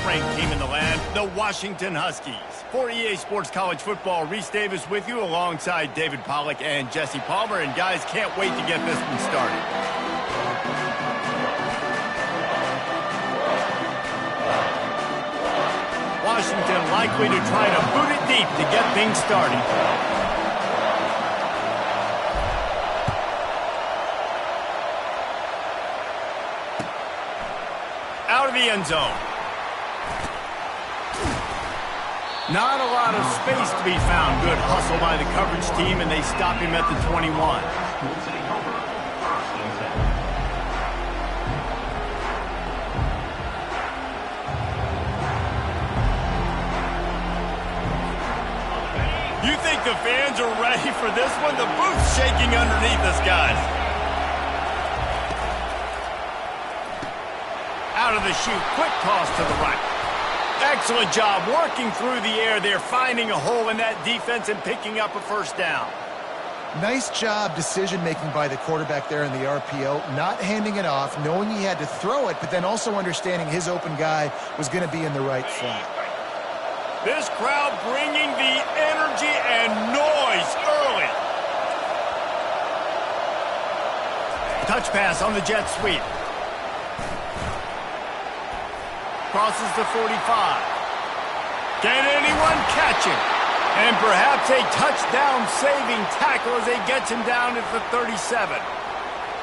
top-ranked team in the land, the Washington Huskies. For EA Sports College Football, Reese Davis with you alongside David Pollack and Jesse Palmer. And guys, can't wait to get this one started. Washington likely to try to boot it deep to get things started. Out of the end zone. Not a lot of space to be found. Good hustle by the coverage team, and they stop him at the 21. You think the fans are ready for this one? The booth's shaking underneath us, guys. Out of the chute, quick toss to the right. Excellent job working through the air there, finding a hole in that defense and picking up a first down. Nice job decision-making by the quarterback there in the RPO, not handing it off, knowing he had to throw it, but then also understanding his open guy was going to be in the right flat. This crowd bringing the energy and noise early. Touch pass on the jet sweep. Crosses the 45. Can anyone catch him? And perhaps a touchdown-saving tackle as he gets him down at the 37.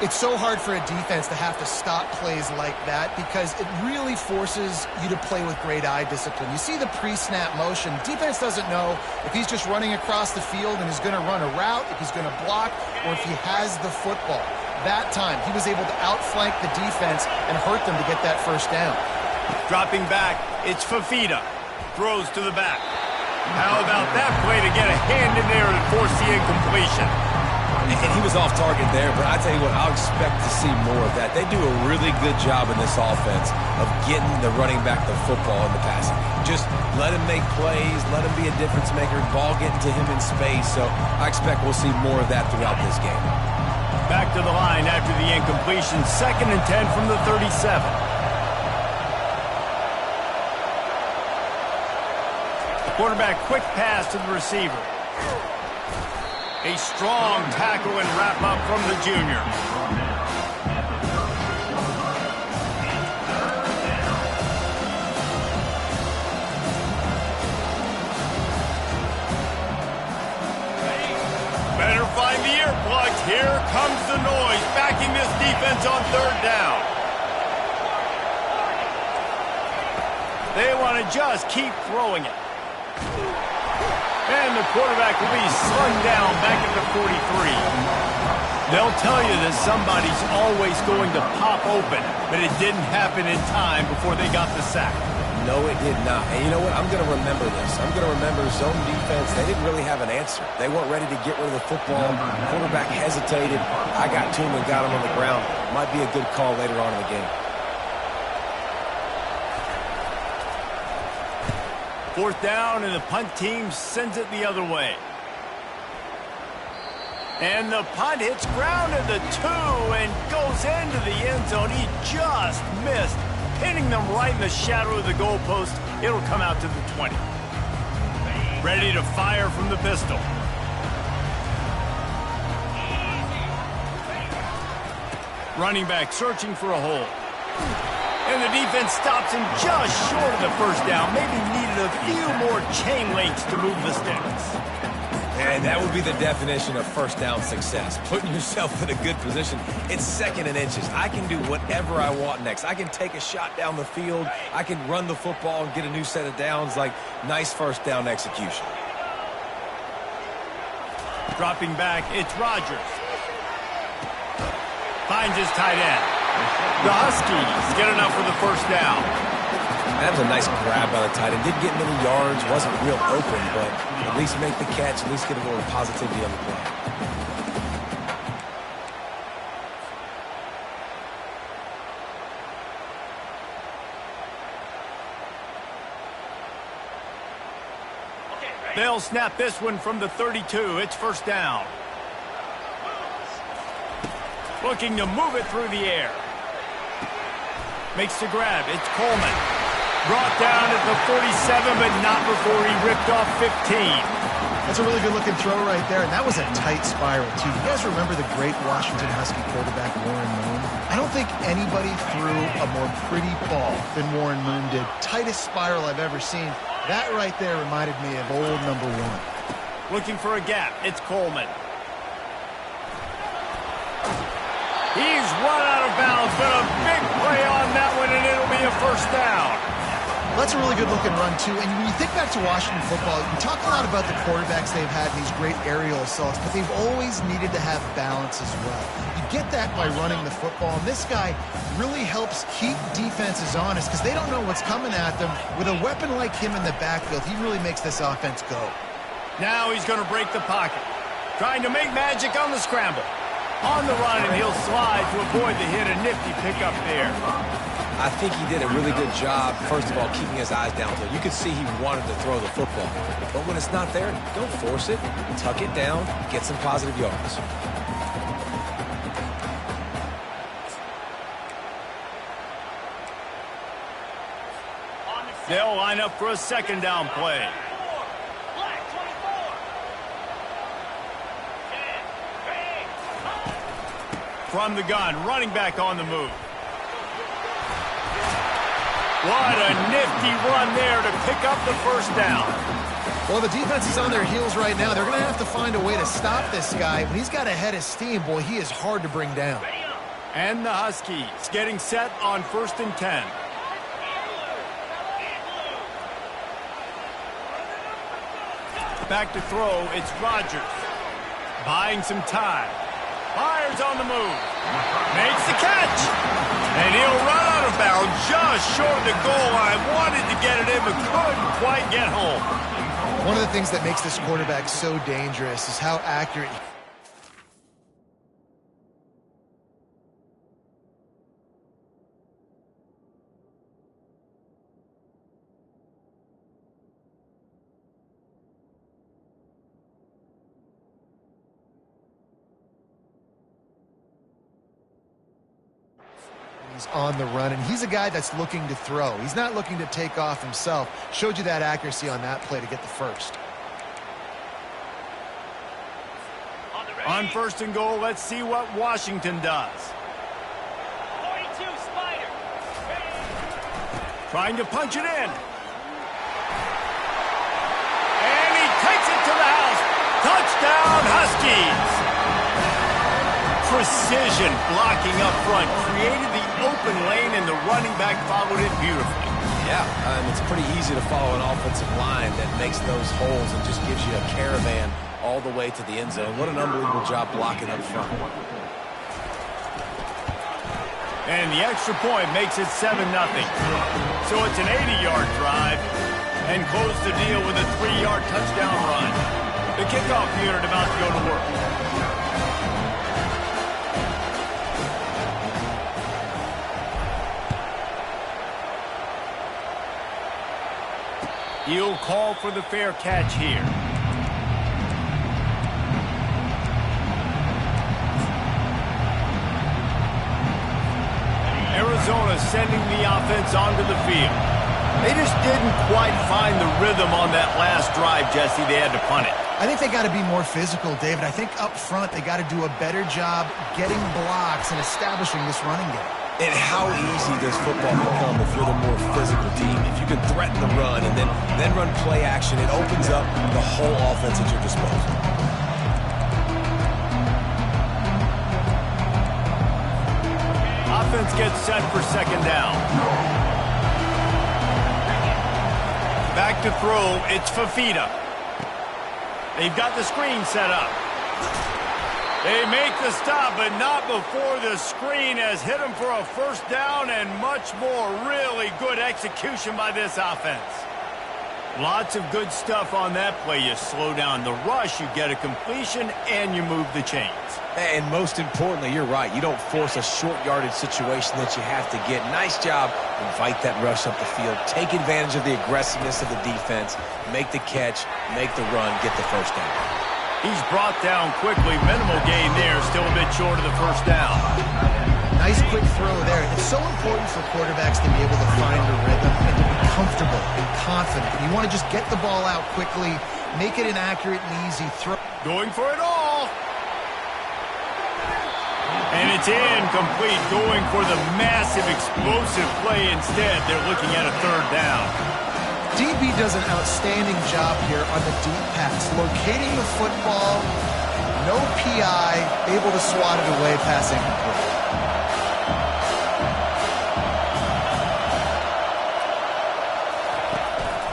It's so hard for a defense to have to stop plays like that because it really forces you to play with great eye discipline. You see the pre-snap motion. Defense doesn't know if he's just running across the field and is going to run a route, if he's going to block, or if he has the football. That time, he was able to outflank the defense and hurt them to get that first down. Dropping back, it's Fafita. Throws to the back. How about that play to get a hand in there and force the incompletion? And he was off target there, but I tell you what, I'll expect to see more of that. They do a really good job in this offense of getting the running back the football in the passing. Just let him make plays, let him be a difference maker, ball getting to him in space. So I expect we'll see more of that throughout this game. Back to the line after the incompletion. 2nd and 10 from the 37. Quarterback quick pass to the receiver. A strong tackle and wrap up from the junior. Better find the earplugs. Here comes the noise, backing this defense on 3rd down. They want to just keep throwing it. And the quarterback will be slung down back at the 43. They'll tell you that somebody's always going to pop open, but it didn't happen in time before they got the sack. No, it did not. And you know what? I'm going to remember this. I'm going to remember zone defense. They didn't really have an answer. They weren't ready to get rid of the football. Quarterback hesitated. I got to him and got him on the ground. Might be a good call later on in the game. 4th down, and the punt team sends it the other way. And the punt hits ground at the 2 and goes into the end zone. He just missed, pinning them right in the shadow of the goalpost. It'll come out to the 20. Ready to fire from the pistol. Running back searching for a hole. And the defense stops him just short of the first down. Maybe needed a few more chain links to move the sticks. And that would be the definition of first down success. Putting yourself in a good position. It's 2nd and inches. I can do whatever I want next. I can take a shot down the field. I can run the football and get a new set of downs. Like, nice first down execution. Dropping back, it's Rodgers. Finds his tight end. The Huskies get enough for the first down. That was a nice grab by the tight end. Didn't get many yards, wasn't real open, but at least make the catch, at least get a little positivity on the play. They'll snap this one from the 32. It's first down. Looking to move it through the air. Makes the grab. It's Coleman. Brought down at the 47, but not before he ripped off 15. That's a really good-looking throw right there, and that was a tight spiral, too. You guys remember the great Washington Husky quarterback Warren Moon? I don't think anybody threw a more pretty ball than Warren Moon did. Tightest spiral I've ever seen. That right there reminded me of old number 1. Looking for a gap. It's Coleman. He's run out of bounds, but a big play on that one, and it'll be a first down. That's a really good-looking run, too. And when you think back to Washington football, you talk a lot about the quarterbacks they've had in these great aerial assaults, but they've always needed to have balance as well. You get that by running the football, and this guy really helps keep defenses honest because they don't know what's coming at them. With a weapon like him in the backfield, he really makes this offense go. Now he's going to break the pocket, trying to make magic on the scramble. On the run, and he'll slide to avoid the hit. A nifty pickup there. I think he did a really good job, first of all, keeping his eyes downfield. You could see he wanted to throw the football. But when it's not there, don't force it. Tuck it down, get some positive yards. They'll line up for a second down play. From the gun, running back on the move. What a nifty run there to pick up the first down. Well, the defense is on their heels right now. They're going to have to find a way to stop this guy. When he's got a head of steam, boy, he is hard to bring down. And the Huskies getting set on 1st and 10. Back to throw, it's Rodgers. Buying some time. Fires on the move. Makes the catch. And he'll run out of bounds just short of the goal line. Wanted to get it in, but couldn't quite get home. One of the things that makes this quarterback so dangerous is how accurate he's on the run, and he's a guy that's looking to throw. He's not looking to take off himself. Showed you that accuracy on that play to get the first. On 1st and goal, let's see what Washington does. 42 Spider. Trying to punch it in. And he takes it to the house. Touchdown, Huskies. Precision blocking up front created the open lane, and the running back followed it beautifully. Yeah, it's pretty easy to follow an offensive line that makes those holes and just gives you a caravan all the way to the end zone. What an unbelievable job blocking up front. And the extra point makes it 7-0. So it's an 80-yard drive, and close the deal with a 3-yard touchdown run. The kickoff unit about to go to work. He'll call for the fair catch here. Arizona sending the offense onto the field. They just didn't quite find the rhythm on that last drive, Jesse. They had to punt it. I think they got to be more physical, David. I think up front they got to do a better job getting blocks and establishing this running game. And how easy does football become if you're the more physical team? If you can threaten the run and then run play action, it opens up the whole offense at your disposal. Offense gets set for second down. Back to throw, it's Fafita. They've got the screen set up. They make the stop, but not before the screen has hit them for a first down, and much more. Really good execution by this offense. Lots of good stuff on that play. You slow down the rush, you get a completion, and you move the chains. And most importantly, you're right. You don't force a short yardage situation that you have to get. Nice job. Invite that rush up the field. Take advantage of the aggressiveness of the defense. Make the catch, make the run, get the first down. He's brought down quickly. Minimal gain there. Still a bit short of the first down. Nice quick throw there. It's so important for quarterbacks to be able to find a rhythm and to be comfortable and confident. You want to just get the ball out quickly, make it an accurate and easy throw. Going for it all. And it's incomplete, going for the massive explosive play instead. They're looking at a third down. DB does an outstanding job here on the deep pass, locating the football, no PI, able to swat it away, passing complete.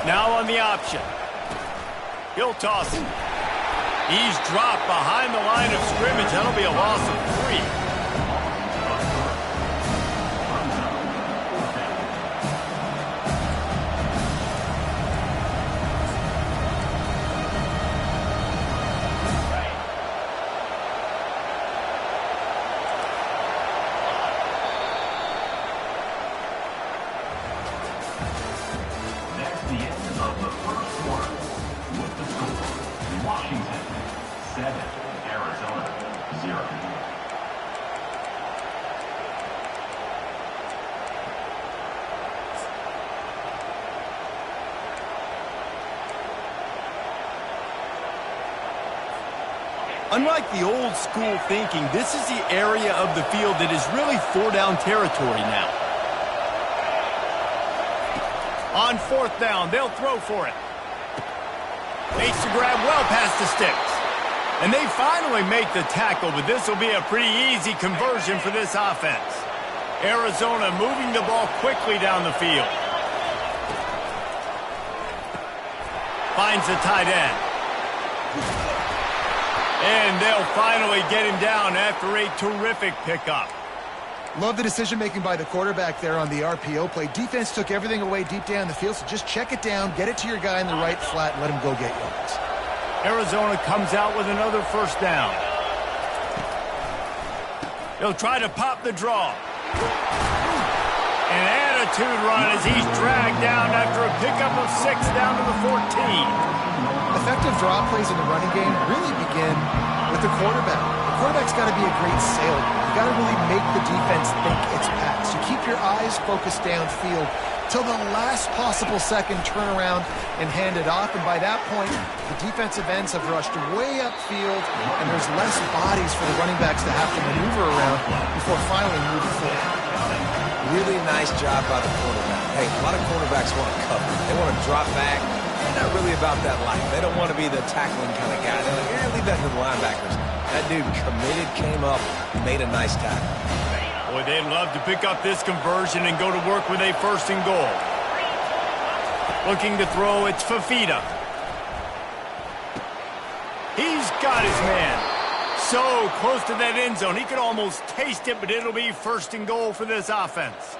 Now on the option. He'll toss it. He's dropped behind the line of scrimmage. That'll be a loss of 3. Unlike the old school thinking, this is the area of the field that is really 4-down territory now. On 4th down, they'll throw for it. Makes the grab well past the sticks. And they finally make the tackle, but this will be a pretty easy conversion for this offense. Arizona moving the ball quickly down the field. Finds the tight end. And they'll finally get him down after a terrific pickup. Love the decision-making by the quarterback there on the RPO play. Defense took everything away deep down the field, so just check it down, get it to your guy in the right flat, and let him go get yards. Arizona comes out with another first down. He'll try to pop the draw. An attitude run as he's dragged down after a pickup of 6 down to the 14. Effective draw plays in the running game really begin with the quarterback. The quarterback's got to be a great salesman. You got to really make the defense think it's pass. You keep your eyes focused downfield till the last possible second, turn around and hand it off. And by that point, the defensive ends have rushed way upfield, and there's less bodies for the running backs to have to maneuver around before finally moving forward. Really nice job by the quarterback. Hey, a lot of quarterbacks want to cover. They want to drop back. They're not really about that life. They don't want to be the tackling kind of guy. They're like, yeah, leave that to the linebackers. That dude committed, came up, made a nice tackle. Boy, they'd love to pick up this conversion and go to work with a 1st and goal. Looking to throw, it's Fafita. He's got his man. So close to that end zone. He could almost taste it, but it'll be 1st and goal for this offense.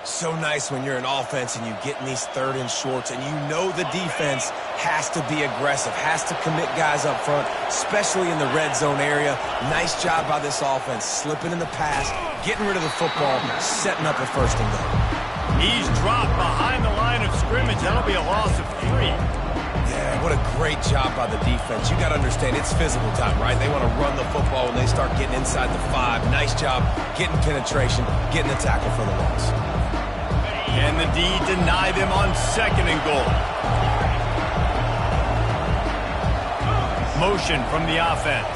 So nice when you're an offense and you get in these 3rd and shorts and you know the defense has to be aggressive, has to commit guys up front, especially in the red zone area. Nice job by this offense, slipping in the pass, getting rid of the football, setting up a 1st and goal. He's dropped behind the line of scrimmage. That'll be a loss of 3. Yeah, what a great job by the defense. You got to understand, it's physical time, right? They want to run the football when they start getting inside the 5. Nice job getting penetration, getting the tackle for the loss. And the D deny them on 2nd and goal. Motion from the offense.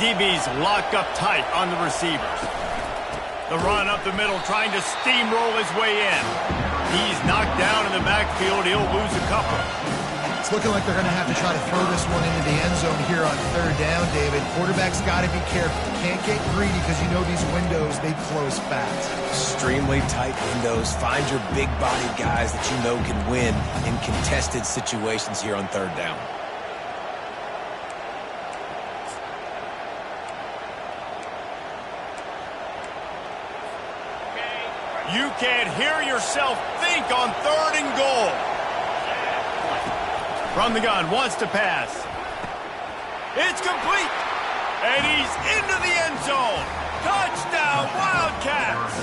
DB's locked up tight on the receivers. The run up the middle, trying to steamroll his way in. He's knocked down in the backfield. He'll lose a couple. It's looking like they're going to have to try to throw this one into the end zone here on 3rd down, David. Quarterback's got to be careful. Can't get greedy because you know these windows, they close fast. Extremely tight windows. Find your big-bodied guys that you know can win in contested situations here on 3rd down. You can't hear yourself think on 3rd and goal. From the gun, wants to pass. It's complete. And he's into the end zone. Touchdown, Wildcats.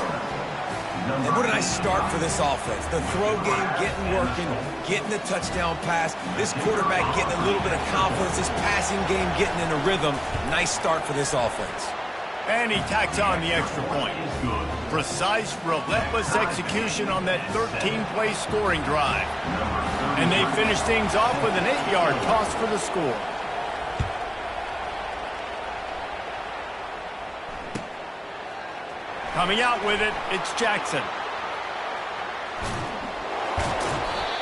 And what a nice start for this offense. The throw game getting working, getting the touchdown pass. This quarterback getting a little bit of confidence. This passing game getting in a rhythm. Nice start for this offense. And he tacks on the extra point. Precise, relentless execution on that 13-play scoring drive. And they finish things off with an 8-yard toss for the score. Coming out with it, it's Jackson.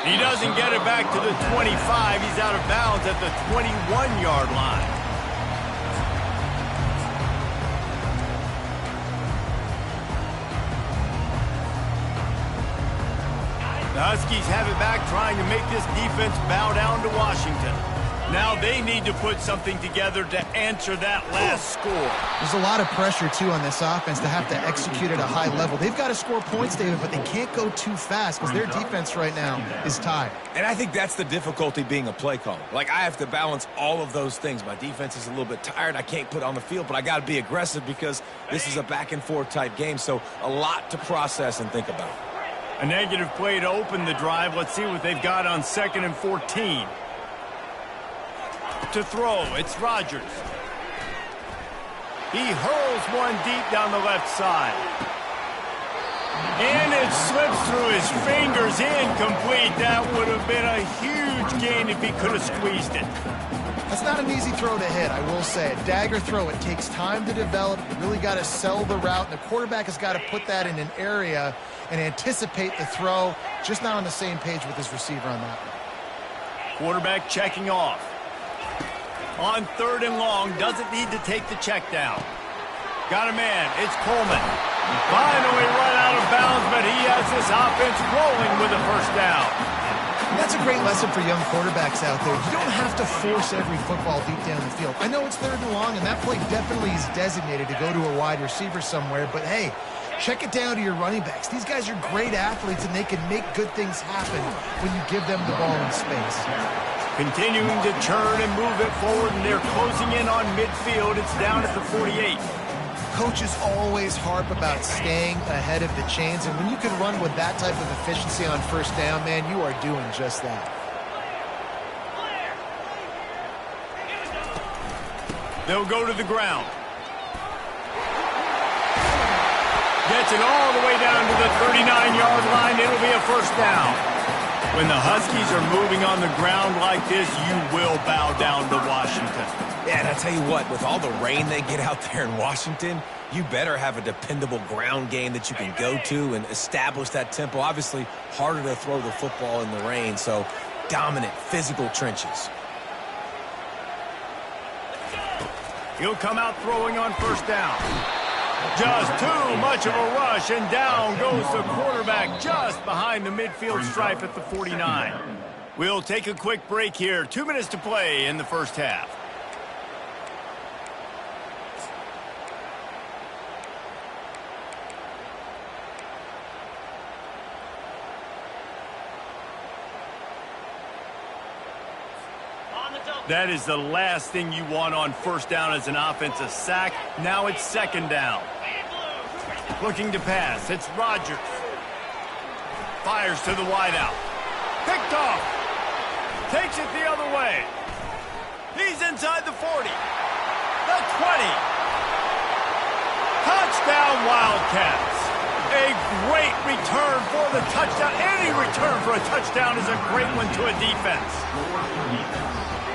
He doesn't get it back to the 25. He's out of bounds at the 21-yard line. The Huskies have it back, trying to make this defense bow down to Washington. Now they need to put something together to answer that last score. There's a lot of pressure, too, on this offense to have to execute at a high level. They've got to score points, David, but they can't go too fast because their defense right now is tired. And I think that's the difficulty being a play caller. Like, I have to balance all of those things. My defense is a little bit tired. I can't put on the field, but I got to be aggressive because this is a back-and-forth type game, so a lot to process and think about. A negative play to open the drive. Let's see what they've got on 2nd and 14. To throw, it's Rodgers. He hurls one deep down the left side. And it slips through his fingers, incomplete. That would have been a huge gain if he could have squeezed it. That's not an easy throw to hit, I will say. A dagger throw, it takes time to develop. You really got to sell the route, and the quarterback has got to put that in an area and anticipate the throw. Just not on the same page with his receiver on that one. Quarterback checking off. On 3rd and long, doesn't need to take the check down. Got a man, it's Coleman. Finally run out of bounds, but he has this offense rolling with a first down. That's a great lesson for young quarterbacks out there. You don't have to force every football deep down the field. I know it's 3rd and long, and that play definitely is designated to go to a wide receiver somewhere, but hey, check it down to your running backs. These guys are great athletes, and they can make good things happen when you give them the ball in space. Continuing to turn and move it forward, and they're closing in on midfield. It's down at the 48. Coaches always harp about staying ahead of the chains, and when you can run with that type of efficiency on first down, man, you are doing just that. They'll go to the ground. Gets it all the way down to the 39-yard line. It'll be a first down. When the Huskies are moving on the ground like this, you will bow down to Washington. Yeah, and I tell you what, with all the rain they get out there in Washington, you better have a dependable ground game that you can go to and establish that tempo. Obviously, harder to throw the football in the rain, so dominant, physical trenches. He'll come out throwing on first down. Just too much of a rush, and down goes the quarterback just behind the midfield stripe at the 49. We'll take a quick break here. 2 minutes to play in the first half. That is the last thing you want on first down as an offensive sack. Now it's 2nd down. Looking to pass. It's Rodgers. Fires to the wideout. Picked off. Takes it the other way. He's inside the 40. The 20. Touchdown, Wildcats. A great return for the touchdown. Any return for a touchdown is a great one to a defense.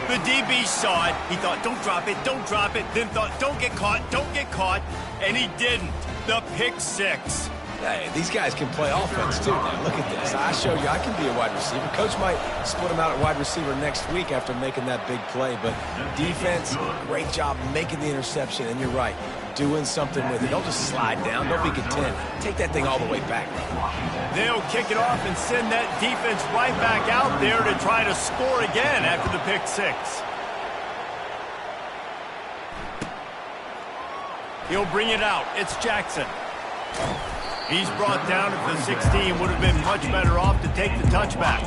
The DB saw it. He thought, don't drop it, don't drop it. Then thought, don't get caught. And he didn't. The pick six. Hey, these guys can play offense, too. Now, look at this. I showed you I can be a wide receiver. Coach might split him out at wide receiver next week after making that big play. But defense, great job making the interception. And you're right, doing something with it. Don't just slide down. Don't be content. Take that thing all the way back. They'll kick it off and send that defense right back out there to try to score again after the pick six. He'll bring it out. It's Jackson. He's brought down at the 16. Would have been much better off to take the touchback.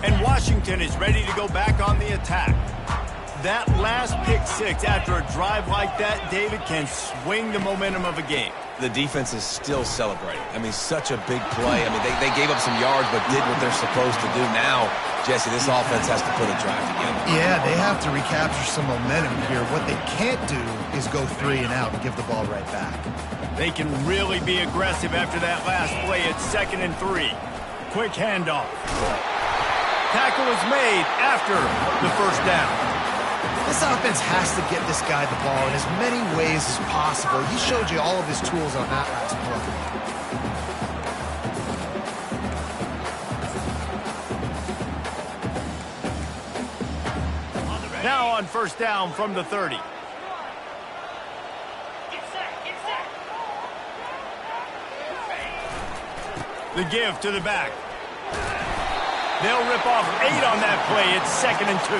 And Washington is ready to go back on the attack. That last pick six after a drive like that, David, can swing the momentum of a game. The defense is still celebrating. I mean, such a big play. I mean, they gave up some yards but did what they're supposed to do now. Jesse, this offense has to put a drive together. Yeah, they have to recapture some momentum here. What they can't do is go 3 and out and give the ball right back. They can really be aggressive after that last play at 2nd and 3. Quick handoff. Tackle is made after the first down. This offense has to get this guy the ball in as many ways as possible. He showed you all of his tools on that last play. Now on first down from the 30. Get set, get set. The give to the back. They'll rip off 8 on that play. It's 2nd and 2.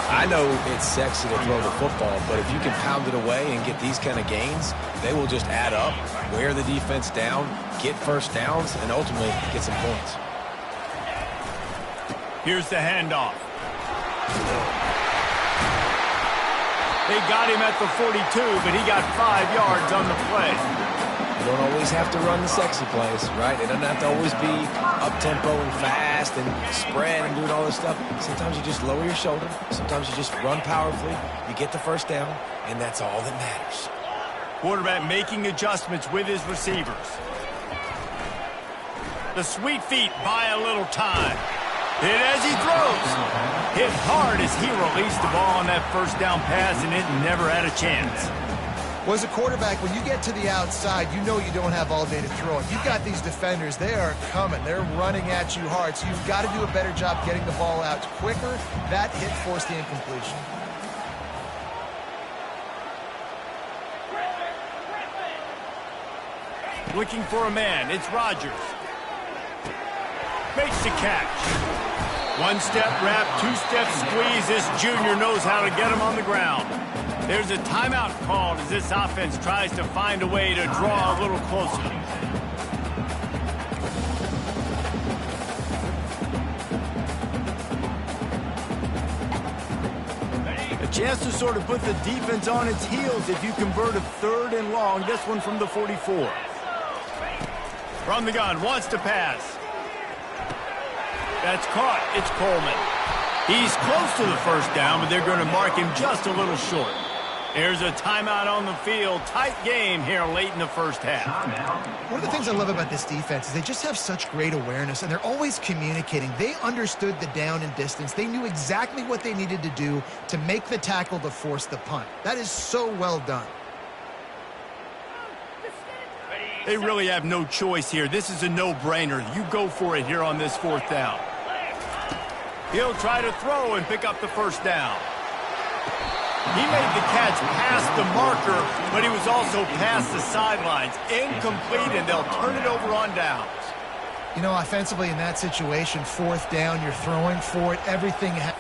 I know it's sexy to throw the football, but if you can pound it away and get these kind of gains, they will just add up, wear the defense down, get first downs, and ultimately get some points. Here's the handoff. They got him at the 42, but he got 5 yards on the play. You don't always have to run the sexy plays, right? It doesn't have to always be up-tempo and fast and spread and doing all this stuff. Sometimes you just lower your shoulder. Sometimes you just run powerfully. You get the first down, and that's all that matters. Quarterback making adjustments with his receivers. The sweet feet buy a little time. Hit as he throws. Hit hard as he released the ball on that first down pass, and it never had a chance. Well, as a quarterback, when you get to the outside, you know you don't have all day to throw it. You've got these defenders. They are coming. They're running at you hard, so you've got to do a better job getting the ball out quicker. That hit forced the incompletion. Looking for a man. It's Rodgers. Makes the catch. 1-step wrap, 2-step squeeze. This junior knows how to get him on the ground. There's a timeout called as this offense tries to find a way to draw a little closer. A chance to sort of put the defense on its heels if you convert a 3rd and long. This one from the 44. From the gun, wants to pass. That's caught. It's Coleman. He's close to the first down, but they're going to mark him just a little short. There's a timeout on the field. Tight game here late in the first half. One of the things I love about this defense is they just have such great awareness, and they're always communicating. They understood the down and distance. They knew exactly what they needed to do to make the tackle to force the punt. That is so well done. They really have no choice here. This is a no-brainer. You go for it here on this 4th down. He'll try to throw and pick up the first down. He made the catch past the marker, but he was also past the sidelines. Incomplete, and they'll turn it over on downs. You know, offensively in that situation, 4th down, you're throwing for it. Everything or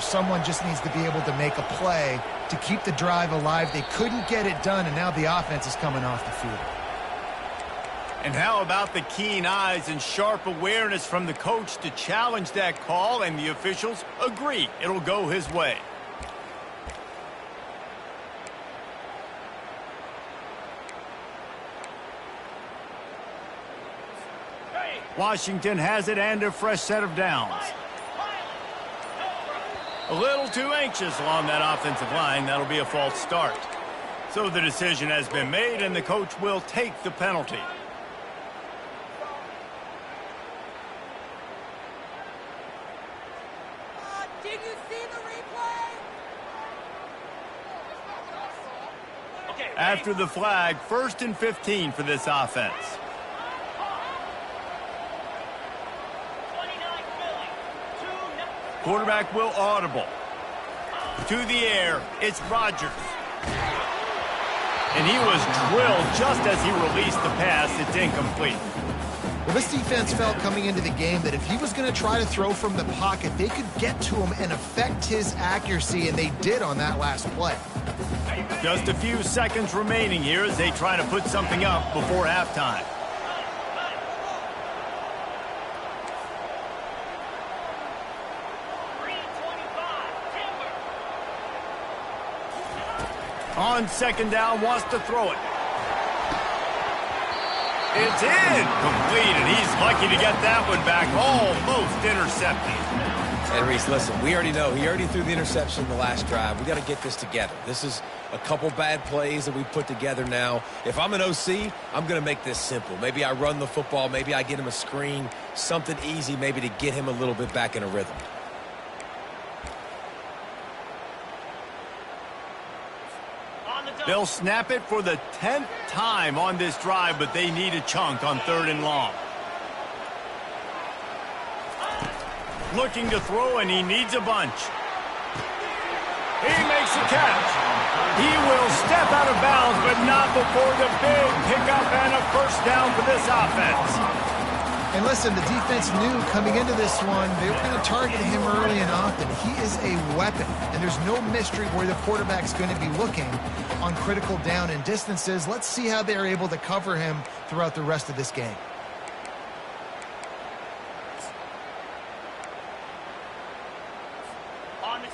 someone just needs to be able to make a play to keep the drive alive. They couldn't get it done, and now the offense is coming off the field. And how about the keen eyes and sharp awareness from the coach to challenge that call, and the officials agree it'll go his way. Washington has it and a fresh set of downs. A little too anxious along that offensive line. That'll be a false start. So the decision has been made, and the coach will take the penalty. Did you see the replay? Okay, After the flag, 1st and 15 for this offense. 29 Philly. 2-0. Quarterback will audible. To the air, it's Rodgers. And he was drilled just as he released the pass. It's incomplete. Well, this defense felt coming into the game that if he was going to try to throw from the pocket, they could get to him and affect his accuracy, and they did on that last play. Just a few seconds remaining here as they try to put something up before halftime. On 2nd down, wants to throw it. It's incomplete, and he's lucky to get that one back, almost intercepted. And Reese, listen, we already know he already threw the interception in the last drive. We got to get this together. This is a couple bad plays that we put together now. If I'm an OC, I'm going to make this simple. Maybe I run the football. Maybe I get him a screen, something easy maybe to get him a little bit back in a rhythm. They'll snap it for the 10th time on this drive, but they need a chunk on 3rd and long. Looking to throw, and he needs a bunch. He makes the catch. He will step out of bounds, but not before the big pickup and a first down for this offense. And listen, the defense knew coming into this one, they were going to target him early and often. He is a weapon, and there's no mystery where the quarterback's going to be looking on critical down and distances. Let's see how they're able to cover him throughout the rest of this game.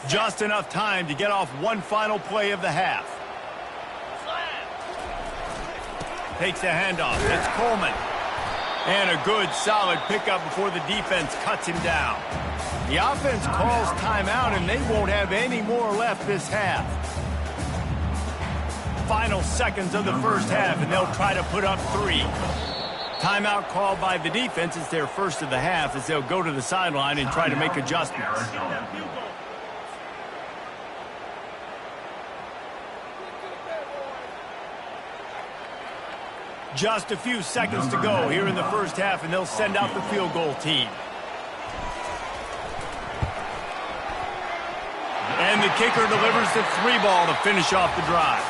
Just enough time to get off one final play of the half. Takes the handoff. It's Coleman. And a good, solid pickup before the defense cuts him down. The offense calls timeout, and they won't have any more left this half. Final seconds of the first half, and they'll try to put up 3. Timeout called by the defense. It's their first of the half as they'll go to the sideline and try to make adjustments. Just a few seconds to go here in the first half, and they'll send out the field goal team. And the kicker delivers the 3 ball to finish off the drive.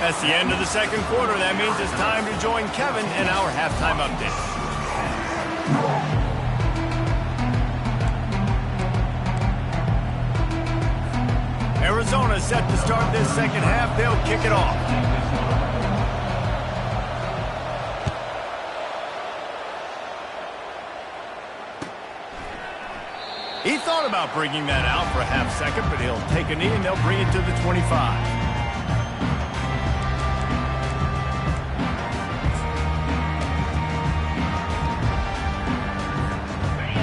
That's the end of the second quarter. That means it's time to join Kevin in our halftime update. Arizona set to start this second half. They'll kick it off. He thought about bringing that out for a half second, but he'll take a knee and they'll bring it to the 25.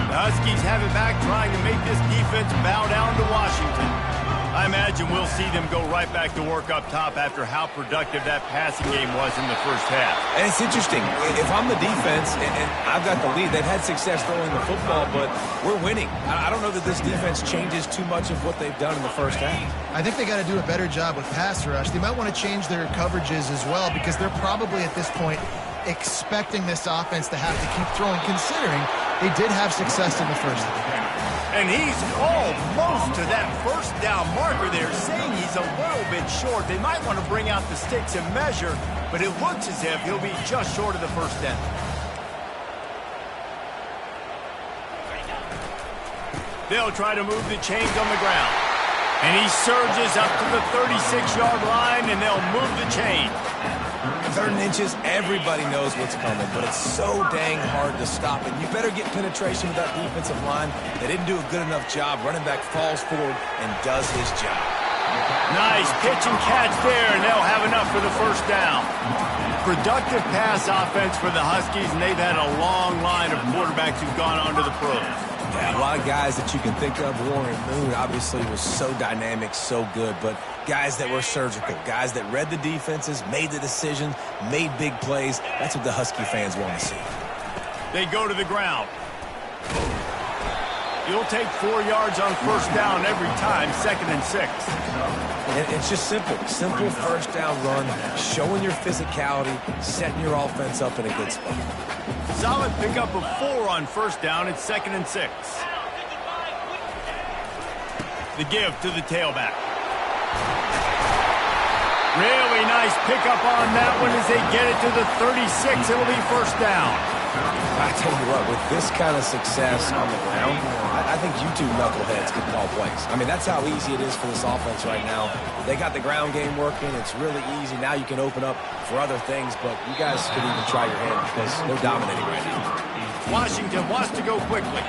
The Huskies have it back, trying to make this defense bow down to Washington. I imagine we'll see them go right back to work up top after how productive that passing game was in the first half. And it's interesting. If I'm the defense and I've got the lead, they've had success throwing the football, but we're winning. I don't know that this defense changes too much of what they've done in the first half. I think they got to do a better job with pass rush. They might want to change their coverages as well, because they're probably at this point expecting this offense to have to keep throwing, considering they did have success in the first half. And he's almost to that first down marker there, saying he's a little bit short. They might want to bring out the sticks and measure, but it looks as if he'll be just short of the first down. They'll try to move the chains on the ground. And he surges up to the 36-yard line, and they'll move the chain. 3rd and inches, everybody knows what's coming, but it's so dang hard to stop it. You better get penetration with that defensive line. They didn't do a good enough job. Running back falls forward and does his job. Nice pitch and catch there, and they'll have enough for the first down. Productive pass offense for the Huskies, and they've had a long line of quarterbacks who've gone on to the pros. Yeah, a lot of guys that you can think of. Warren Moon obviously was so dynamic, so good, but guys that were surgical, guys that read the defenses, made the decisions, made big plays. That's what the Husky fans want to see. They go to the ground. You'll take 4 yards on first down every time, 2nd and 6. It's just simple. Simple first down run, showing your physicality, setting your offense up in a good spot. Solid pickup of 4 on first down. It's 2nd and 6. The give to the tailback. Really nice pickup on that one as they get it to the 36. It'll be first down. I tell you what, with this kind of success on the ground, I think you two knuckleheads can call plays. I mean, that's how easy it is for this offense right now. They got the ground game working. It's really easy. Now you can open up for other things, but you guys could even try your hand because they're dominating right now. Washington wants to go quickly.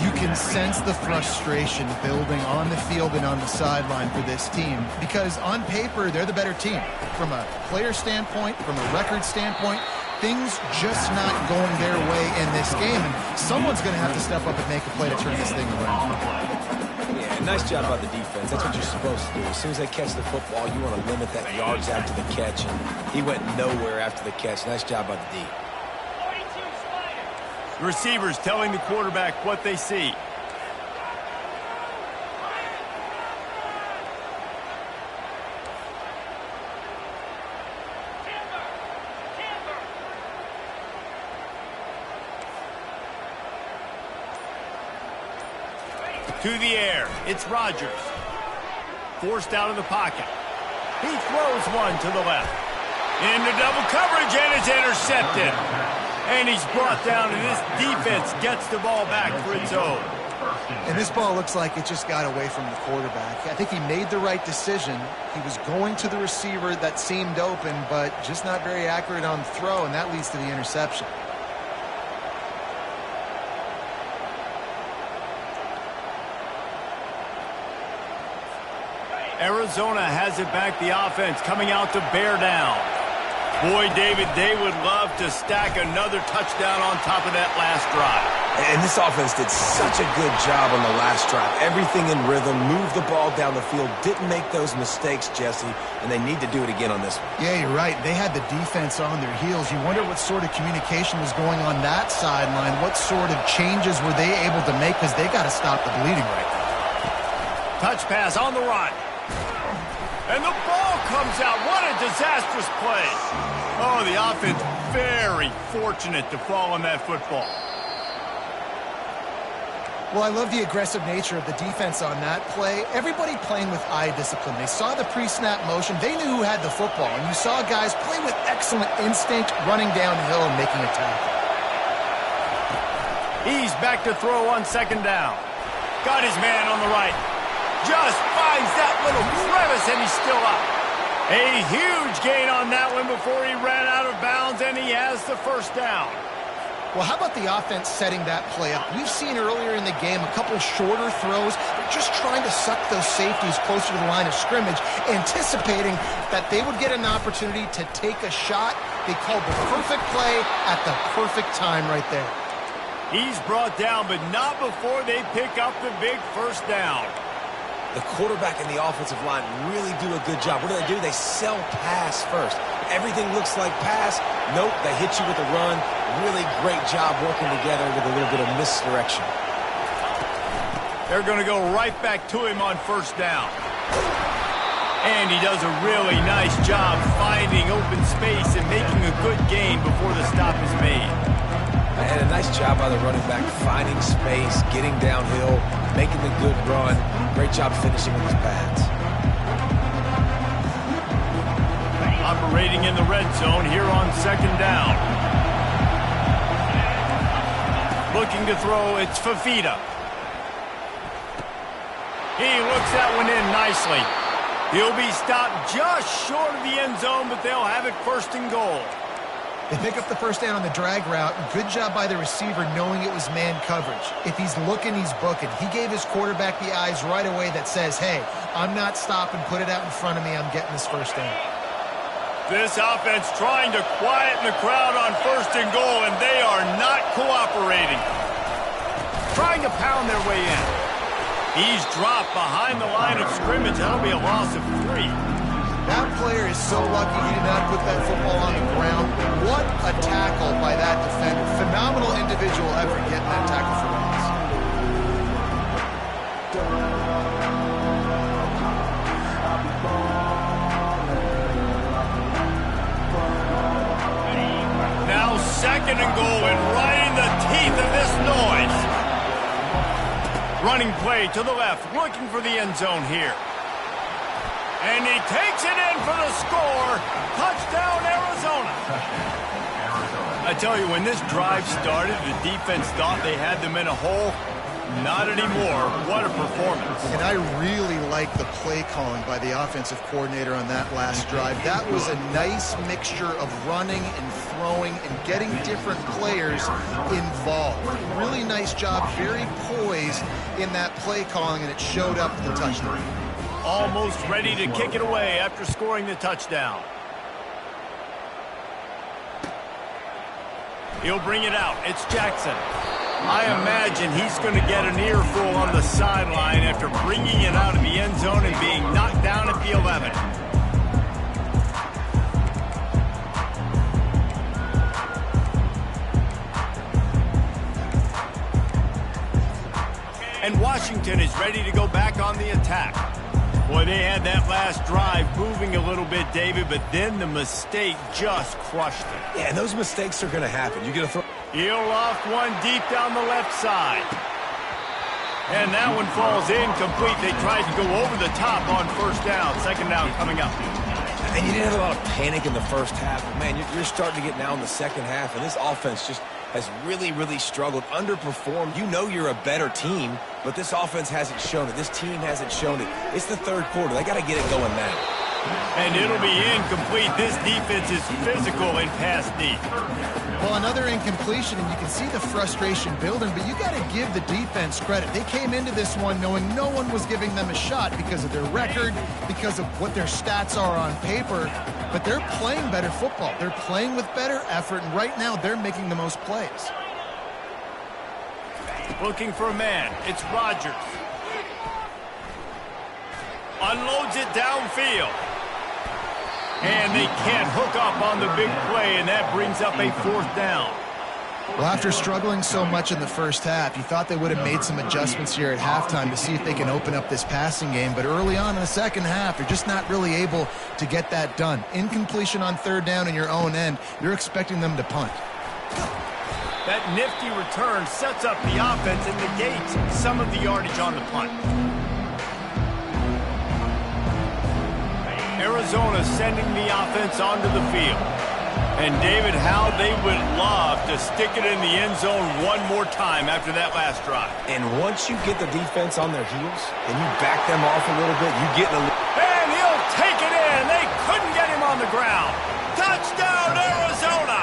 You can sense the frustration building on the field and on the sideline for this team, because on paper, they're the better team. From a player standpoint, from a record standpoint, things just not going their way in this game, and someone's going to have to step up and make a play to turn this thing around. Yeah, nice job by the defense. That's what you're supposed to do. As soon as they catch the football, you want to limit that yards after the catch, and he went nowhere after the catch. Nice job by the D. 42 Spiders. The receivers telling the quarterback what they see. To the air, it's Rodgers. Forced out of the pocket. He throws one to the left. Into double coverage, and it's intercepted. And he's brought down, and this defense gets the ball back for its own. And this ball looks like it just got away from the quarterback. I think he made the right decision. He was going to the receiver that seemed open, but just not very accurate on the throw, and that leads to the interception. Arizona has it back, the offense coming out to bear down. Boy, David, they would love to stack another touchdown on top of that last drive. And this offense did such a good job on the last drive. Everything in rhythm, moved the ball down the field, didn't make those mistakes, Jesse, and they need to do it again on this one. Yeah, you're right. They had the defense on their heels. You wonder what sort of communication was going on that sideline. What sort of changes were they able to make, because they got to stop the bleeding right now. Touch pass on the run. And the ball comes out. What a disastrous play. Oh, the offense very fortunate to fall on that football. Well, I love the aggressive nature of the defense on that play. Everybody playing with eye discipline. They saw the pre-snap motion. They knew who had the football. And you saw guys play with excellent instinct, running downhill and making a tackle. He's back to throw on second down. Got his man on the right. Just finds that little crevice, and he's still up. A huge gain on that one before he ran out of bounds, and he has the first down. Well, how about the offense setting that play up? We've seen earlier in the game a couple shorter throws. They're just trying to suck those safeties closer to the line of scrimmage, anticipating that they would get an opportunity to take a shot. They called the perfect play at the perfect time right there. He's brought down, but not before they pick up the big first down. The quarterback and the offensive line really do a good job. What do? They sell pass first. Everything looks like pass. Nope, they hit you with a run. Really great job working together with a little bit of misdirection. They're going to go right back to him on first down. And he does a really nice job finding open space and making a good gain before the stop is made. And a nice job by the running back, finding space, getting downhill, making a good run. Great job finishing with his pads. Operating in the red zone here on second down. Looking to throw, it's Fafita. He looks that one in nicely. He'll be stopped just short of the end zone, but they'll have it first and goal. They pick up the first down on the drag route. Good job by the receiver knowing it was man coverage. If he's looking, he's booking. He gave his quarterback the eyes right away that says, hey, I'm not stopping. Put it out in front of me. I'm getting this first down. This offense trying to quieten the crowd on first and goal, and they are not cooperating. Trying to pound their way in. He's dropped behind the line of scrimmage. That'll be a loss of 3. That player is so lucky he did not put that football on the ground. What a tackle by that defender. Phenomenal individual effort getting that tackle for loss. Now second and goal, and right in the teeth of this noise. Running play to the left, looking for the end zone here. And he takes it in for the score. Touchdown, Arizona. I tell you, when this drive started, the defense thought they had them in a hole. Not anymore. What a performance. And I really like the play calling by the offensive coordinator on that last drive. That was a nice mixture of running and throwing and getting different players involved. Really nice job, very poised in that play calling, and it showed up in the touchdown. Almost ready to kick it away after scoring the touchdown. He'll bring it out. It's Jackson. I imagine he's going to get an earful on the sideline after bringing it out of the end zone and being knocked down at the 11. And Washington is ready to go back on the attack. Boy, they had that last drive moving a little bit, David, but then the mistake just crushed them. Yeah, and those mistakes are going to happen. You're going to throw. He'll loft one deep down the left side. And that one falls incomplete. They tried to go over the top on first down. Second down coming up. And you didn't have a lot of panic in the first half. But, man, you're starting to get now in the second half, and this offense just has really, really struggled, underperformed. You know you're a better team, but this offense hasn't shown it. This team hasn't shown it. It's the third quarter. They got to get it going now. And it'll be incomplete. This defense is physical in pass deep. Well, another incompletion, and you can see the frustration building, but you got to give the defense credit. They came into this one knowing no one was giving them a shot because of their record, because of what their stats are on paper, but they're playing better football. They're playing with better effort, and right now they're making the most plays. Looking for a man. It's Rodgers. Unloads it downfield. And they can't hook up on the big play, and that brings up a fourth down. Well, after struggling so much in the first half, you thought they would have made some adjustments here at halftime to see if they can open up this passing game. But early on in the second half, they're just not really able to get that done. Incompletion on third down in your own end, you're expecting them to punt. That nifty return sets up the offense and negates some of the yardage on the punt. Arizona sending the offense onto the field. And David, how they would love to stick it in the end zone one more time after that last drive. And once you get the defense on their heels and you back them off a little bit, you get in a... And he'll take it in. They couldn't get him on the ground. Touchdown, Arizona!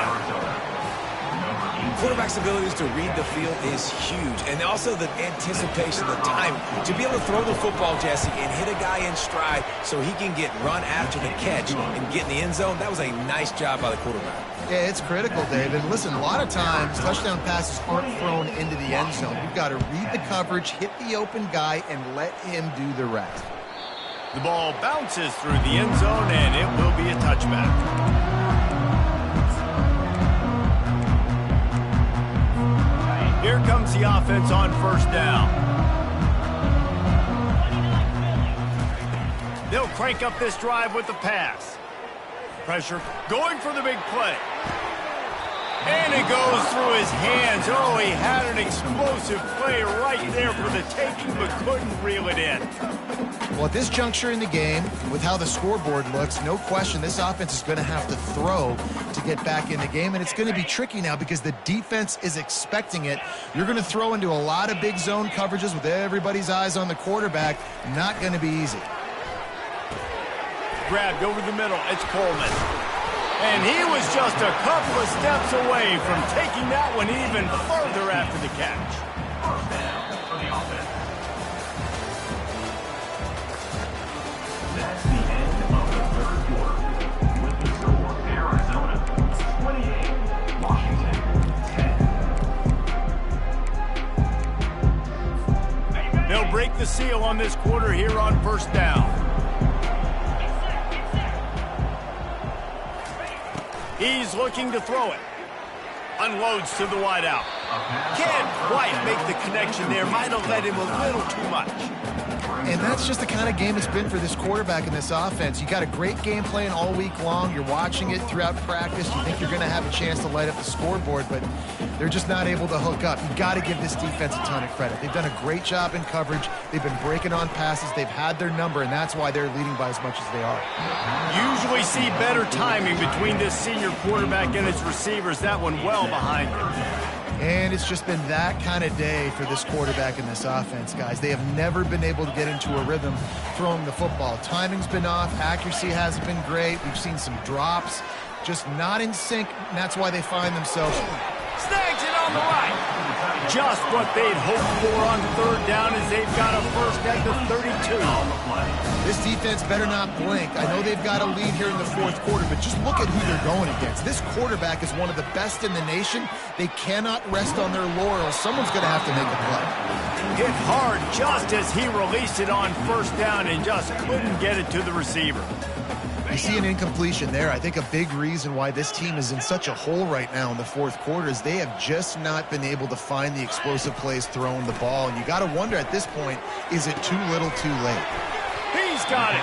Quarterback's abilities to read the field is huge, and also the anticipation, the time to be able to throw the football, Jesse, and hit a guy in stride so he can get run after the catch and get in the end zone. That was a nice job by the quarterback. Yeah, it's critical, David. Listen, a lot of times touchdown passes aren't thrown into the end zone. You've got to read the coverage, hit the open guy, and let him do the rest. The ball bounces through the end zone, and it will be a touchback. Here comes the offense on first down. They'll crank up this drive with the pass. Pressure going for the big play. And it goes through his hands. Oh, he had an explosive play right there for the taking, but couldn't reel it in. Well, at this juncture in the game, with how the scoreboard looks, no question this offense is going to have to throw to get back in the game, and it's going to be tricky now because the defense is expecting it. You're going to throw into a lot of big zone coverages with everybody's eyes on the quarterback. Not going to be easy. Grabbed over the middle. It's Coleman. And he was just a couple of steps away from taking that one even further after the catch. First down for the offense. That's the end of the third quarter. With the score, Arizona 28, Washington 10. They'll break the seal on this quarter here on first down. He's looking to throw it. Unloads to the wideout. Can't quite make the connection there. Might have led him a little too much. And that's just the kind of game it's been for this quarterback in this offense. You got a great game plan all week long. You're watching it throughout practice. You think you're going to have a chance to light up the scoreboard, but they're just not able to hook up. You got to give this defense a ton of credit. They've done a great job in coverage. They've been breaking on passes. They've had their number, and that's why they're leading by as much as they are. Usually see better timing between this senior quarterback and his receivers. That one well behind him. And it's just been that kind of day for this quarterback in this offense, guys. They have never been able to get into a rhythm throwing the football. Timing's been off. Accuracy hasn't been great. We've seen some drops, just not in sync, and that's why they find themselves. Snags it on the right. Just what they'd hoped for on third down as they've got a first at the 32. This defense better not blink. I know they've got a lead here in the fourth quarter, but just look at who they're going against. This quarterback is one of the best in the nation. They cannot rest on their laurels. Someone's going to have to make a play. Hit hard just as he released it on first down and just couldn't get it to the receiver. You see an incompletion there. I think a big reason why this team is in such a hole right now in the fourth quarter is they have just not been able to find the explosive plays throwing the ball. And you got to wonder at this point, is it too little too late? He's got it.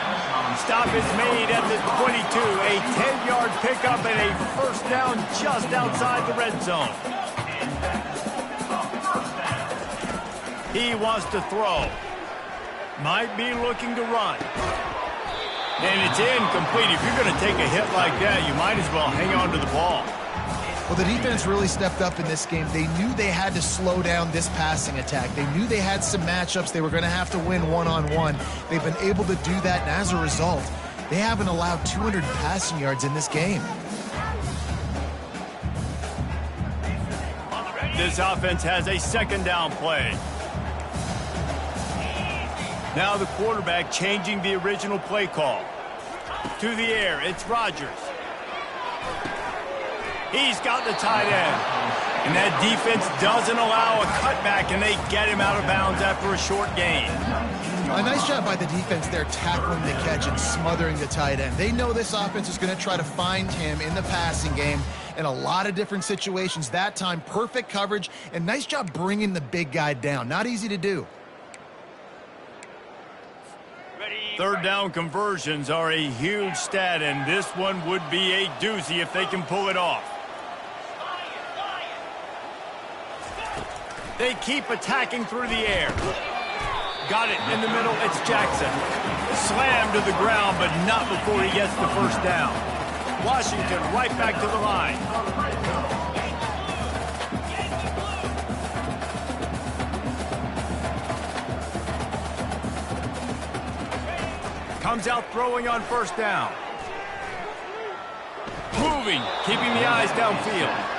Stop is made at the 22. A 10-yard pickup and a first down just outside the red zone. He wants to throw. Might be looking to run. And it's incomplete. If you're going to take a hit like that, you might as well hang on to the ball. Well, the defense really stepped up in this game. They knew they had to slow down this passing attack. They knew they had some matchups they were going to have to win one-on-one. They've been able to do that, and as a result, they haven't allowed 200 passing yards in this game. This offense has a second down play. Now the quarterback changing the original play call. To the air, it's Rodgers. He's got the tight end. And that defense doesn't allow a cutback, and they get him out of bounds after a short gain. A nice job by the defense there, tackling the catch and smothering the tight end. They know this offense is going to try to find him in the passing game in a lot of different situations. That time, perfect coverage, and nice job bringing the big guy down. Not easy to do. Third down conversions are a huge stat, and this one would be a doozy if they can pull it off. They keep attacking through the air. Got it in the middle, it's Jackson. Slammed to the ground, but not before he gets the first down. Washington right back to the line. Comes out throwing on first down. Moving, keeping the eyes downfield.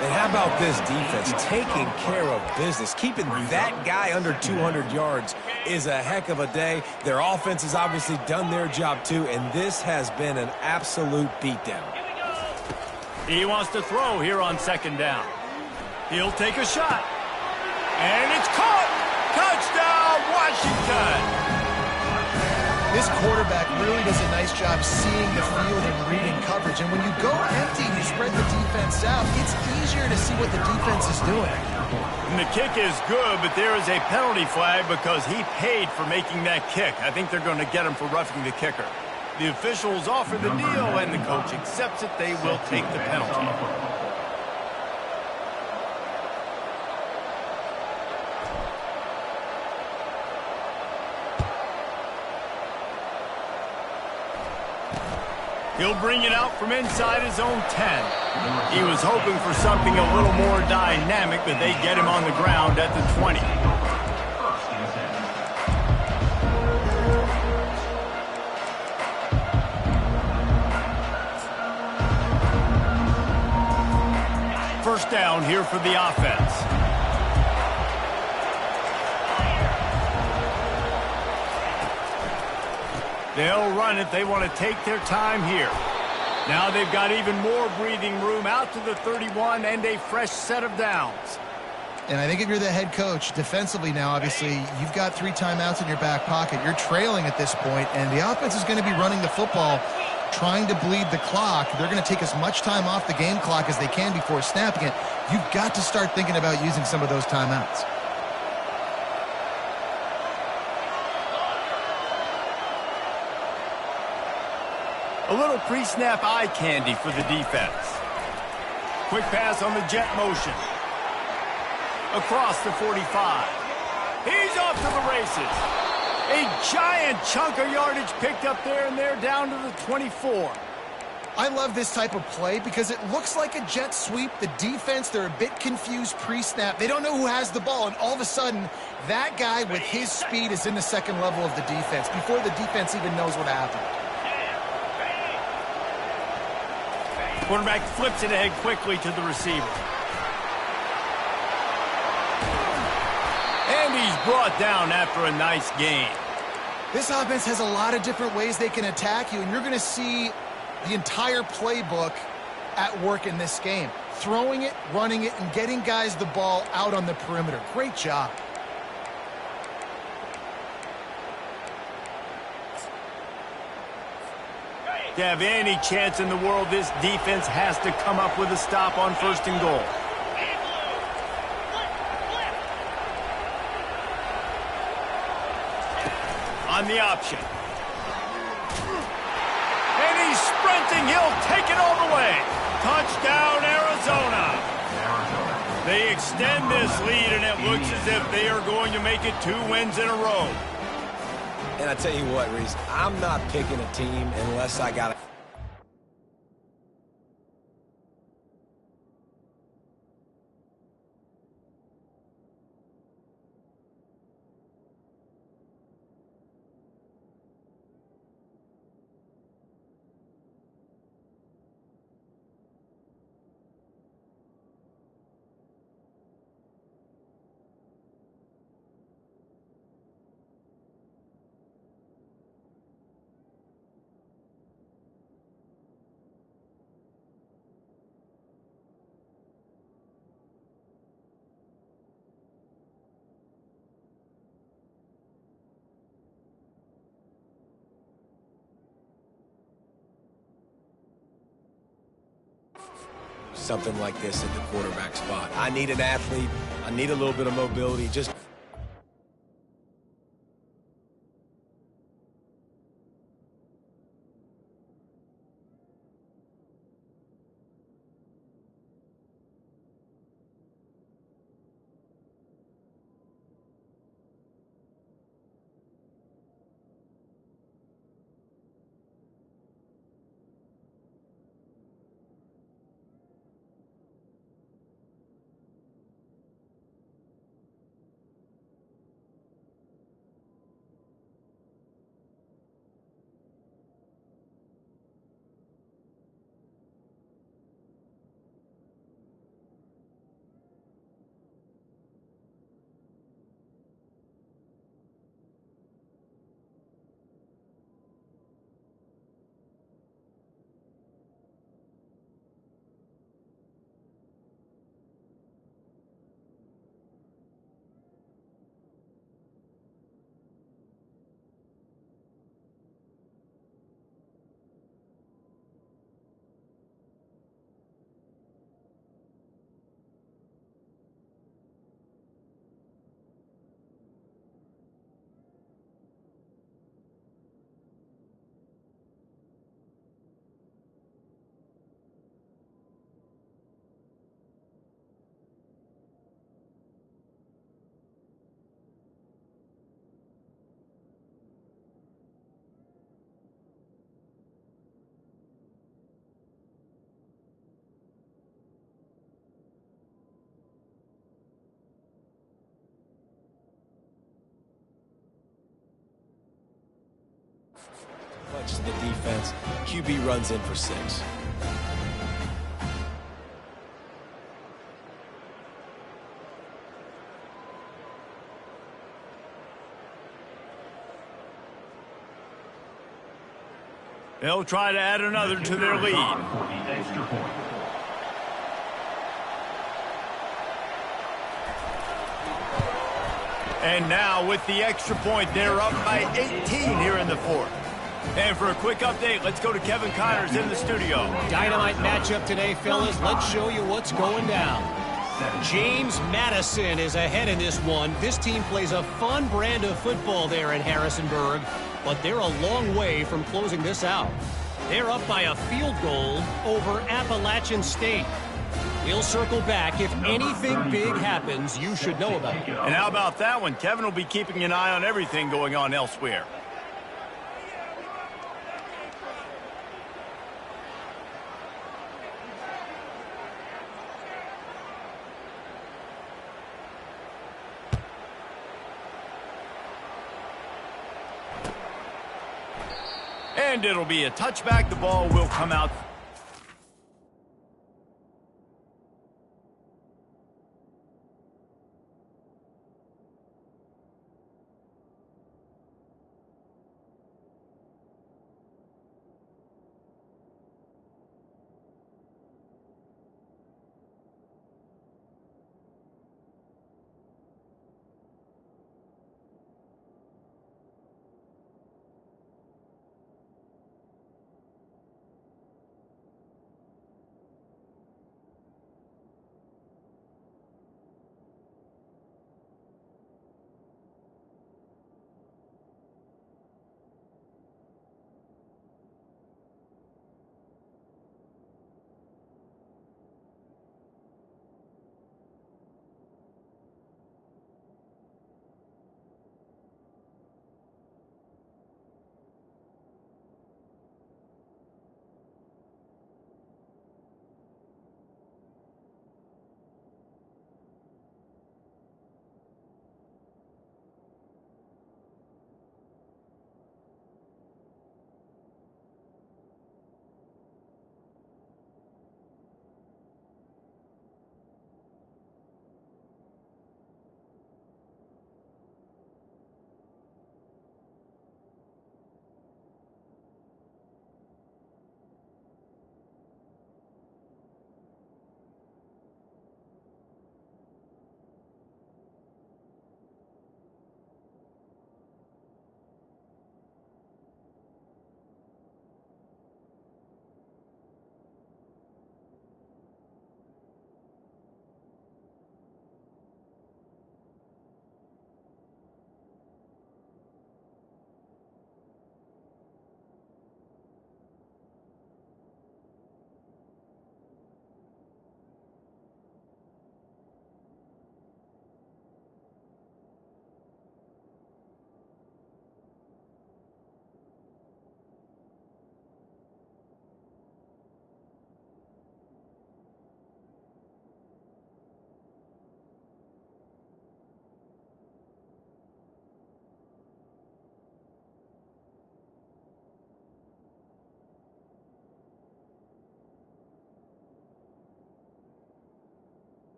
And how about this defense taking care of business? Keeping that guy under 200 yards is a heck of a day. Their offense has obviously done their job too, and this has been an absolute beatdown. He wants to throw here on second down. He'll take a shot. And it's caught! Touchdown, Washington! This quarterback really does a nice job seeing the field and reading coverage. And when you go empty and you spread the defense out, it's easier to see what the defense is doing. And the kick is good, but there is a penalty flag because he paid for making that kick. I think they're going to get him for roughing the kicker. The officials offer the deal, and the coach accepts it. They will take the penalty. He'll bring it out from inside his own 10. He was hoping for something a little more dynamic, but they get him on the ground at the 20. First down here for the offense. They'll run it. They want to take their time here. Now they've got even more breathing room out to the 31 and a fresh set of downs. And I think if you're the head coach, defensively now, obviously, you've got 3 timeouts in your back pocket. You're trailing at this point, and the offense is going to be running the football, trying to bleed the clock. They're going to take as much time off the game clock as they can before snapping it. You've got to start thinking about using some of those timeouts. A little pre-snap eye candy for the defense. Quick pass on the jet motion. Across the 45. He's off to the races. A giant chunk of yardage picked up there, and they're down to the 24. I love this type of play because it looks like a jet sweep. The defense, they're a bit confused pre-snap. They don't know who has the ball, and all of a sudden, that guy with his speed is in the second level of the defense before the defense even knows what happened. Quarterback flips it ahead quickly to the receiver. brought down after a nice gain. This offense has a lot of different ways they can attack you, and you're going to see the entire playbook at work in this game. Throwing it, running it, and getting guys the ball out on the perimeter. Great job. To have any chance in the world, this defense has to come up with a stop on 1st and goal. On the option. And he's sprinting. He'll take it all the way. Touchdown, Arizona. They extend this lead, and it looks as if they are going to make it 2 wins in a row. And I tell you what, Reese, I'm not picking a team unless I got it. Something like this at the quarterback spot. I need an athlete. I need a little bit of mobility. Just clutch to the defense. QB runs in for 6. They'll try to add another to their lead. For the extra point. And now with the extra point, they're up by 18 here in the 4th. And for a quick update, let's go to Kevin Connors in the studio. Dynamite matchup today, fellas. Let's show you what's going down. James Madison is ahead in this one. This team plays a fun brand of football there in Harrisonburg, but they're a long way from closing this out. They're up by a field goal over Appalachian State. We'll circle back. If anything big happens, you should know about it. And how about that one? Kevin will be keeping an eye on everything going on elsewhere. And it'll be a touchback. The ball will come out.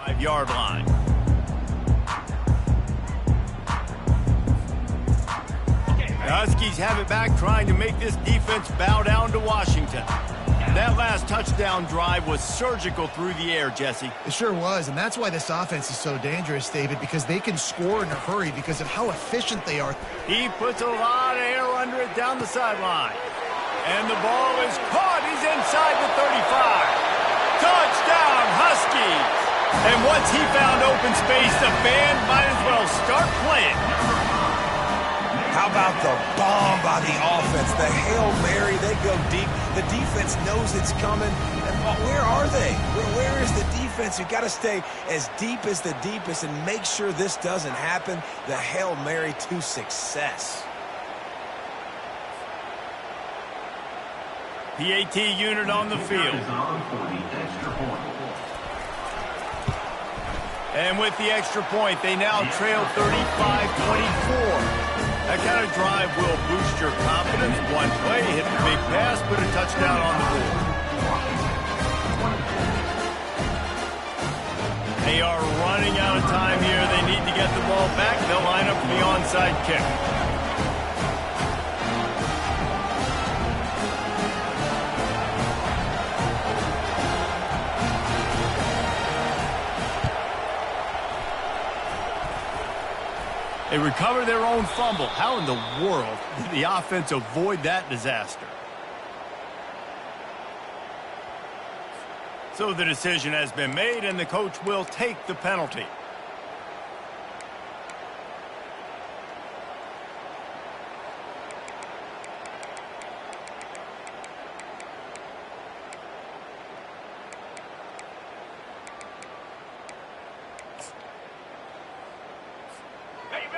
5-yard line. The Huskies have it back, trying to make this defense bow down to Washington. That last touchdown drive was surgical through the air, Jesse. It sure was, and that's why this offense is so dangerous, David, because they can score in a hurry because of how efficient they are. He puts a lot of air under it down the sideline. And the ball is caught. He's inside the 35. Touchdown, Huskies! And once he found open space, the band might as well start playing. How about the bomb by the offense? The Hail Mary, they go deep. The defense knows it's coming. And where are they? Where is the defense? You got to stay as deep as the deepest and make sure this doesn't happen. The Hail Mary to success. PAT unit on the field. And with the extra point, they now trail 35-24. That kind of drive will boost your confidence. One play, hit a big pass, put a touchdown on the board. They are running out of time here. They need to get the ball back. They'll line up for the onside kick. They recover their own fumble. How in the world did the offense avoid that disaster? So the decision has been made, and the coach will take the penalty.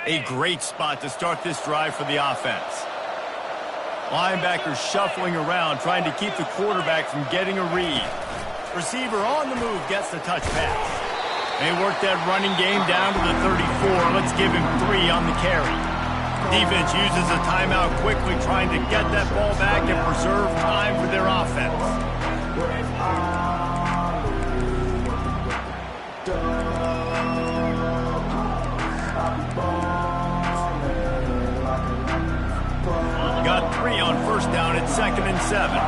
A great spot to start this drive for the offense. Linebackers shuffling around, trying to keep the quarterback from getting a read. Receiver on the move gets the touch pass. They work that running game down to the 34. Let's give him 3 on the carry. Defense uses a timeout quickly, trying to get that ball back and preserve time for their offense. Got 3 on first down at 2nd and 7.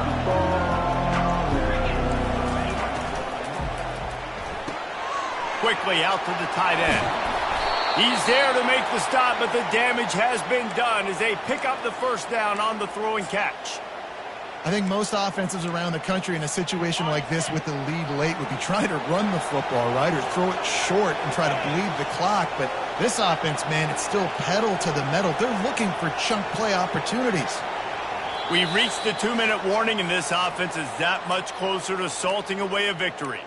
Quickly out to the tight end. He's there to make the stop, but the damage has been done as they pick up the first down on the throw and catch. I think most offenses around the country in a situation like this with the lead late would be trying to run the football, right, or throw it short and try to bleed the clock. But this offense, man, it's still pedal to the metal. They're looking for chunk play opportunities. We've reached the 2-minute warning, and this offense is that much closer to salting away a victory.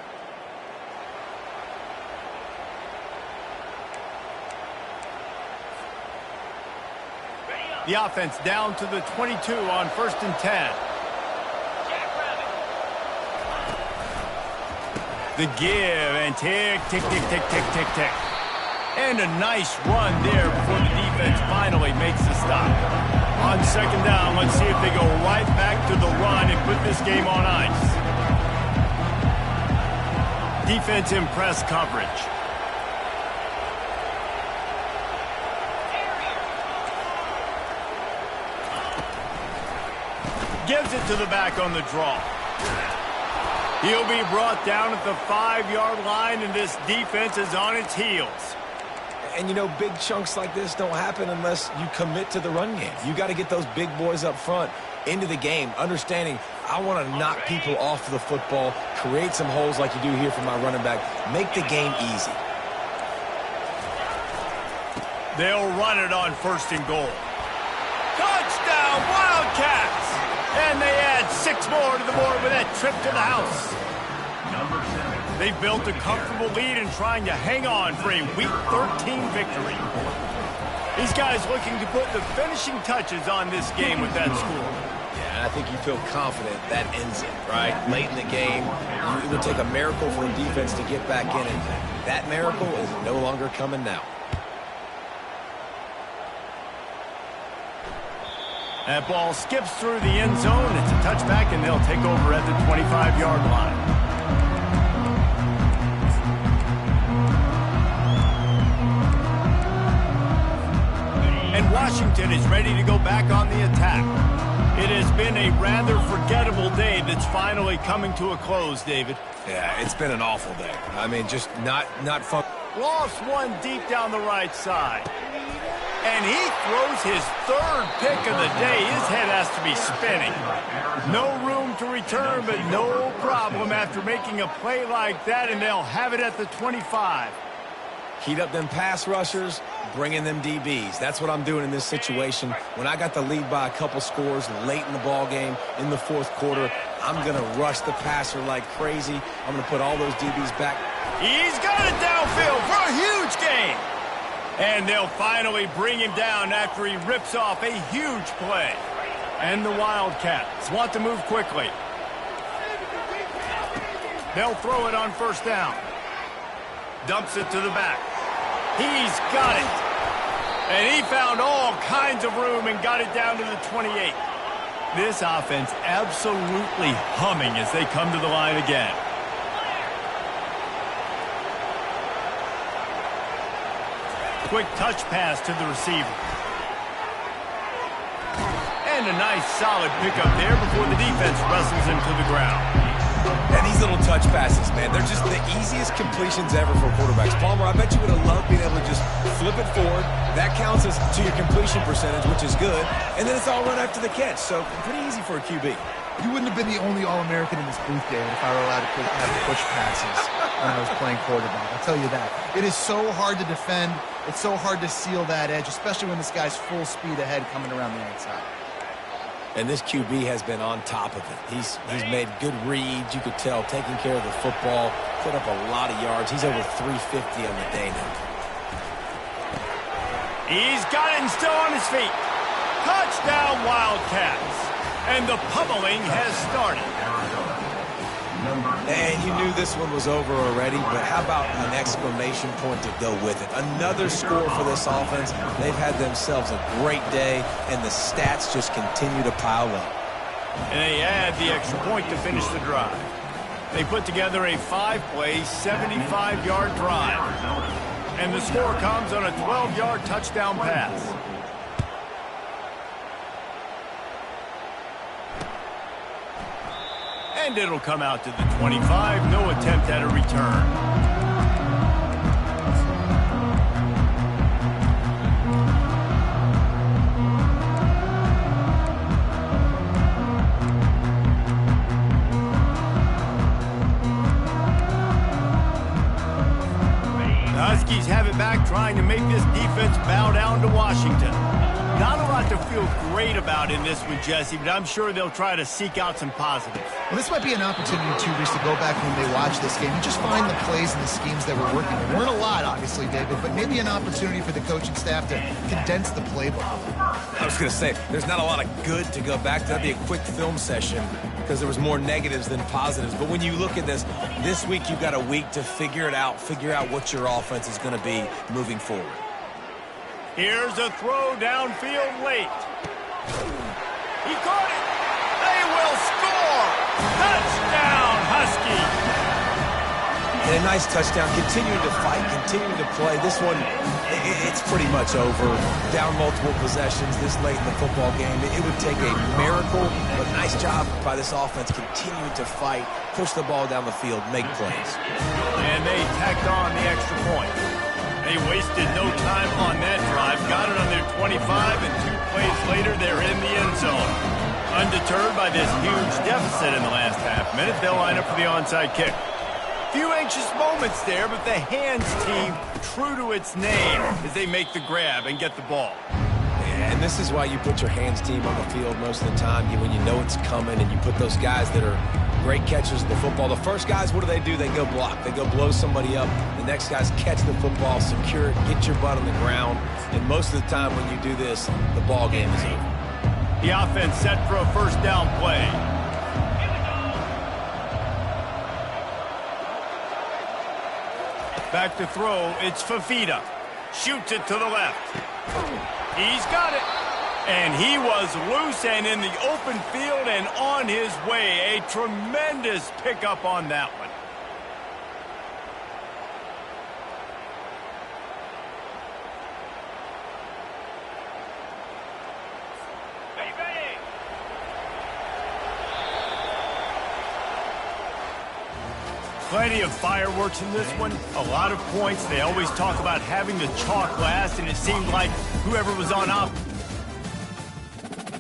The offense down to the 22 on 1st and 10. The give and tick, tick, tick, tick, tick, tick, tick. And a nice run there before the defense finally makes the stop. On 2nd down, let's see if they go right back to the run and put this game on ice. Defense in press coverage. Gives it to the back on the draw. He'll be brought down at the 5-yard line, and this defense is on its heels. And, you know, big chunks like this don't happen unless you commit to the run game. You got to get those big boys up front into the game, understanding I want to knock people off the football, create some holes like you do here for my running back, make the game easy. They'll run it on 1st and goal. Touchdown, Wildcats! And they add 6 more to the board with that trip to the house. Number 7. They've built a comfortable lead and trying to hang on for a Week 13 victory. These guys looking to put the finishing touches on this game with that score. Yeah, I think you feel confident that ends it, right? Late in the game, it would take a miracle for the defense to get back in, and that miracle is no longer coming now. That ball skips through the end zone. It's a touchback, and they'll take over at the 25-yard line. Washington is ready to go back on the attack. It has been a rather forgettable day that's finally coming to a close, David. Yeah, it's been an awful day. I mean, just not fun. Lost one deep down the right side. And he throws his third pick of the day. His head has to be spinning. No room to return, but no problem after making a play like that, and they'll have it at the 25. Heat up them pass rushers, bring in them DBs. That's what I'm doing in this situation. When I got the lead by a couple scores late in the ball game, in the fourth quarter, I'm going to rush the passer like crazy. I'm going to put all those DBs back. He's got it downfield for a huge gain. And they'll finally bring him down after he rips off a huge play. And the Wildcats want to move quickly. They'll throw it on first down. Dumps it to the back. He's got it. And he found all kinds of room and got it down to the 28. This offense absolutely humming as they come to the line again. Quick touch pass to the receiver. And a nice solid pickup there before the defense wrestles him to the ground. And these little touch passes, man, they're just the easiest completions ever for quarterbacks. Palmer, I bet you would have loved being able to just flip it forward. That counts as to your completion percentage, which is good. And then it's all run after the catch, so pretty easy for a QB. You wouldn't have been the only All-American in this booth, David, if I were allowed to have push passes when I was playing quarterback. I'll tell you that. It is so hard to defend. It's so hard to seal that edge, especially when this guy's full speed ahead coming around the outside. And this QB has been on top of it. He's made good reads, you could tell, taking care of the football, put up a lot of yards. He's over 350 on the day now. He's got it and still on his feet. Touchdown, Wildcats. And the pummeling has started. And you knew this one was over already, but how about an exclamation point to go with it? Another score for this offense. They've had themselves a great day, and the stats just continue to pile up. And they add the extra point to finish the drive. They put together a 5-play, 75-yard drive. And the score comes on a 12-yard touchdown pass. And it'll come out to the 25. No attempt at a return. The Huskies have it back, trying to make this defense bow down to Washington. Not a lot to feel great about in this one, Jesse, but I'm sure they'll try to seek out some positives. Well, this might be an opportunity, too, Reese, to go back when they watch this game and just find the plays and the schemes that were working. There weren't a lot, obviously, David, but maybe an opportunity for the coaching staff to condense the playbook. I was going to say, there's not a lot of good to go back to. That'd be a quick film session because there was more negatives than positives. But when you look at this week you've got a week to figure it out, figure out what your offense is going to be moving forward. Here's a throw downfield late. He caught it. They will score. Touchdown, Husky. And a nice touchdown. Continuing to fight, continuing to play. This one, it's pretty much over. Down multiple possessions this late in the football game. It would take a miracle, but nice job by this offense continuing to fight, push the ball down the field, make plays. And they tacked on the extra point. They wasted no time on that drive. Got it on their 25, and 2 plays later, they're in the end zone. Undeterred by this huge deficit in the last half minute, they'll line up for the onside kick. Few anxious moments there, but the hands team, true to its name, as they make the grab and get the ball. And this is why you put your hands team on the field most of the time, when you know it's coming, and you put those guys that are great catchers of the football. The first guys, what do? They go block. They go blow somebody up. The next guys catch the football, secure it, get your butt on the ground. And most of the time when you do this, the ball game is over. The offense set for a first down play. Back to throw, it's Fafita. Shoots it to the left. He's got it. And he was loose and in the open field and on his way. A tremendous pickup on that one. Plenty of fireworks in this one, a lot of points. They always talk about having the chalk last, and it seemed like whoever was on